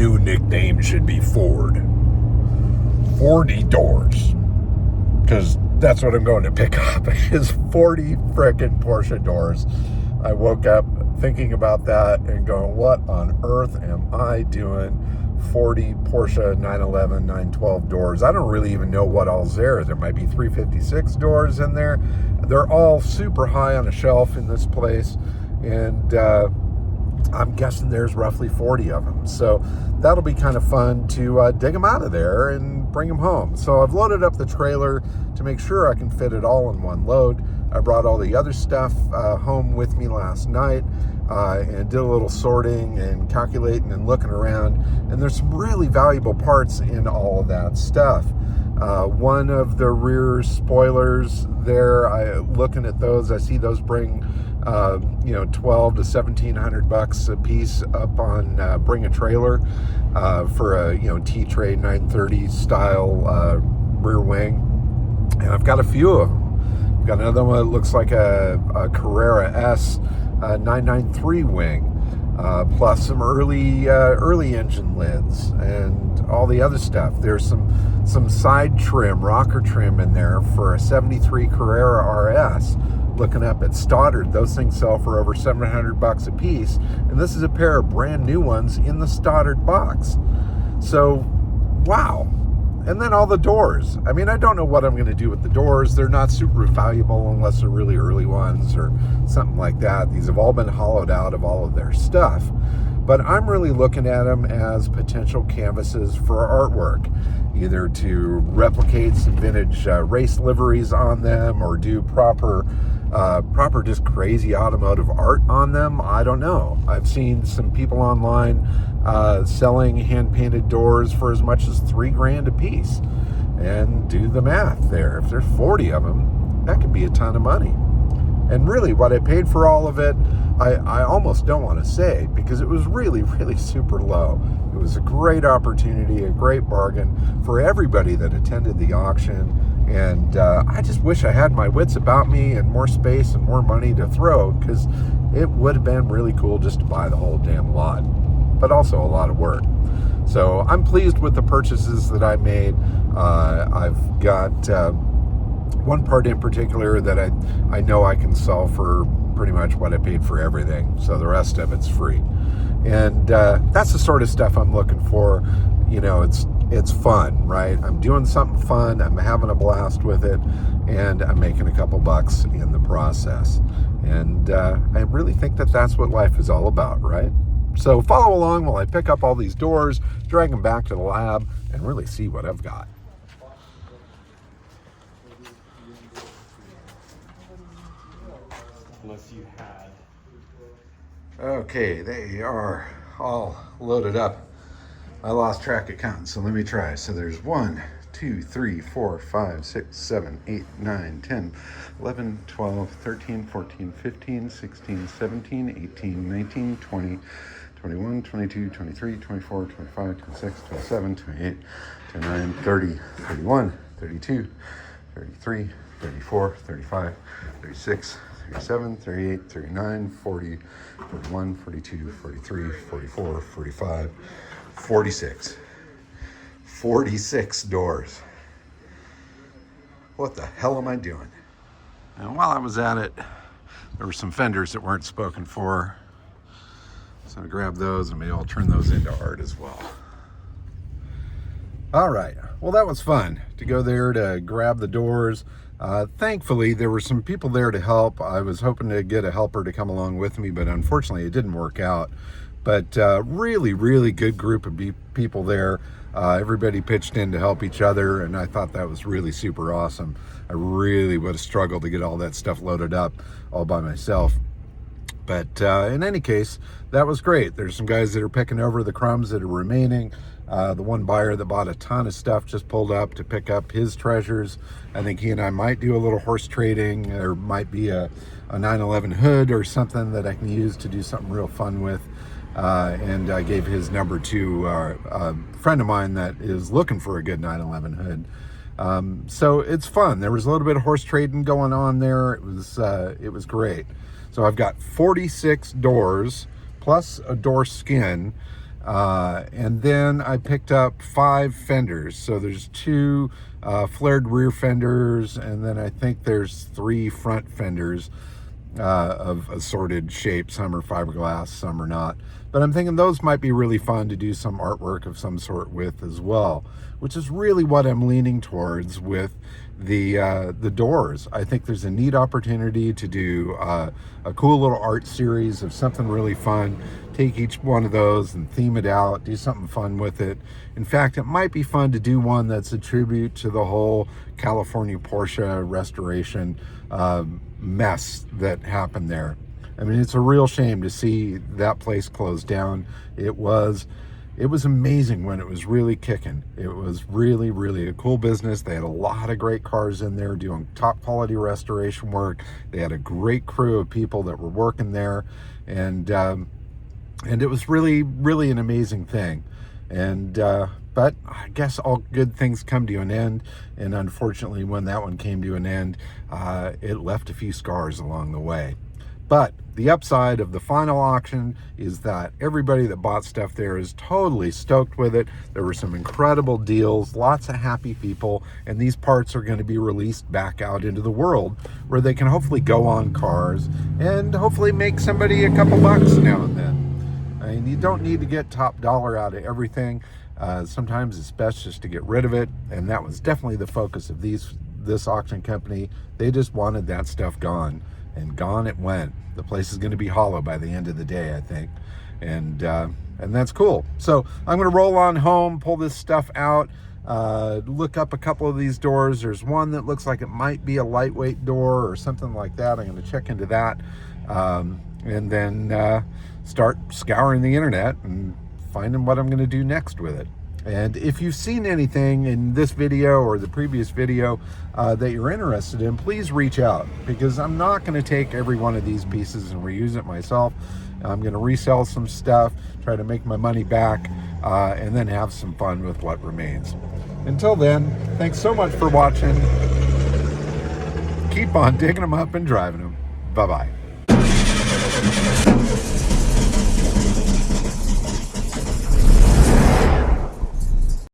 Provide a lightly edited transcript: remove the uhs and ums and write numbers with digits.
new nickname should be Ford. 40 doors. Because that's what I'm going to pick up, is 40 frickin' Porsche doors. I woke up thinking about that and going, what on earth am I doing? 40 Porsche 911, 912 doors. I don't really even know what all's there. There might be 356 doors in there. They're all super high on a shelf in this place. And I'm guessing there's roughly 40 of them. So that'll be kind of fun to dig them out of there and bring them home. So I've loaded up the trailer to make sure I can fit it all in one load. I brought all the other stuff home with me last night and did a little sorting and calculating and looking around. And there's some really valuable parts in all of that stuff. One of the rear spoilers there, looking at those, I see those bring 12 to $1,700 a piece up on Bring a Trailer for a T-Tray 930 style rear wing. And I've got a few of them. I've got another one that looks like a Carrera S 993 wing, plus some early engine lids and all the other stuff. There's some side trim, rocker trim in there for a 73 Carrera RS. Looking up at Stoddard, those things sell for over $700 a piece, and this is a pair of brand new ones in the Stoddard box. So, wow. And then all the doors. I mean, I don't know what I'm going to do with the doors. They're not super valuable unless they're really early ones or something like that. These have all been hollowed out of all of their stuff. But I'm really looking at them as potential canvases for artwork, either to replicate some vintage race liveries on them or do proper just crazy automotive art on them. I don't know. I've seen some people online selling hand-painted doors for as much as $3,000 a piece. And do the math there. If there's 40 of them, that could be a ton of money. And really, what I paid for all of it, I almost don't want to say, because it was really, really super low. It was a great opportunity, a great bargain for everybody that attended the auction. And I just wish I had my wits about me and more space and more money to throw, because it would have been really cool just to buy the whole damn lot, but also a lot of work. So I'm pleased with the purchases that I made. I've got one part in particular that I know I can sell for pretty much what I paid for everything. So the rest of it's free. And that's the sort of stuff I'm looking for. It's fun, right? I'm doing something fun. I'm having a blast with it. And I'm making a couple bucks in the process. And I really think that that's what life is all about, right? So follow along while I pick up all these doors, drag them back to the lab, and really see what I've got. Unless you had. Okay, they are all loaded up. I lost track of counting, so let me try. So there's 1, 2, 3, 4, 5, 6, 7, 8, 9, 10, 11, 12, 13, 14, 15, 16, 17, 18, 19, 20, 21, 22, 23, 24, 25, 26, 27, 28, 29, 30, 31, 32, 33, 34, 35, 36, 37, 38, 39, 40, 41, 42, 43, 44, 45, 46. 46 doors. What the hell am I doing? And while I was at it, there were some fenders that weren't spoken for. So I grabbed those and maybe I'll turn those into art as well. All right. Well, that was fun to go there to grab the doors. Thankfully, there were some people there to help. I was hoping to get a helper to come along with me, but unfortunately it didn't work out. But really, really good group of people there. Everybody pitched in to help each other, and I thought that was really super awesome. I really would have struggled to get all that stuff loaded up all by myself. But in any case, that was great. There's some guys that are picking over the crumbs that are remaining. The one buyer that bought a ton of stuff just pulled up to pick up his treasures. I think he and I might do a little horse trading. There might be a 911 hood or something that I can use to do something real fun with. And I gave his number to a friend of mine that is looking for a good 911 hood. So it's fun. There was a little bit of horse trading going on there. It was great. So I've got 46 doors plus a door skin. And then I picked up 5 fenders. So there's 2 flared rear fenders, and then I think there's 3 front fenders of assorted shapes. Some are fiberglass, some are not. But I'm thinking those might be really fun to do some artwork of some sort with as well, which is really what I'm leaning towards with the doors. I think there's a neat opportunity to do a cool little art series of something really fun. Take each one of those and theme it out, do something fun with it. In fact, it might be fun to do one that's a tribute to the whole California Porsche Restoration mess that happened there. I mean, it's a real shame to see that place close down. It was amazing when it was really kicking. It was really, really a cool business. They had a lot of great cars in there doing top quality restoration work. They had a great crew of people that were working there, and it was really, really an amazing thing. And but I guess all good things come to an end, and unfortunately, when that one came to an end, it left a few scars along the way. But the upside of the final auction is that everybody that bought stuff there is totally stoked with it. There were some incredible deals, lots of happy people, and these parts are going to be released back out into the world where they can hopefully go on cars and hopefully make somebody a couple bucks now and then. I mean, you don't need to get top dollar out of everything. Sometimes it's best just to get rid of it, and that was definitely the focus of this auction company. They just wanted that stuff gone, and gone it went. The place is going to be hollow by the end of the day, I think, and that's cool. So I'm going to roll on home, pull this stuff out, look up a couple of these doors. There's one that looks like it might be a lightweight door or something like that. I'm going to check into that, and then start scouring the internet and finding what I'm going to do next with it. And if you've seen anything in this video or the previous video that you're interested in, please reach out, because I'm not going to take every one of these pieces and reuse it myself. I'm going to resell some stuff, try to make my money back, and then have some fun with what remains. Until then, thanks so much for watching. Keep on digging them up and driving them. Bye-bye.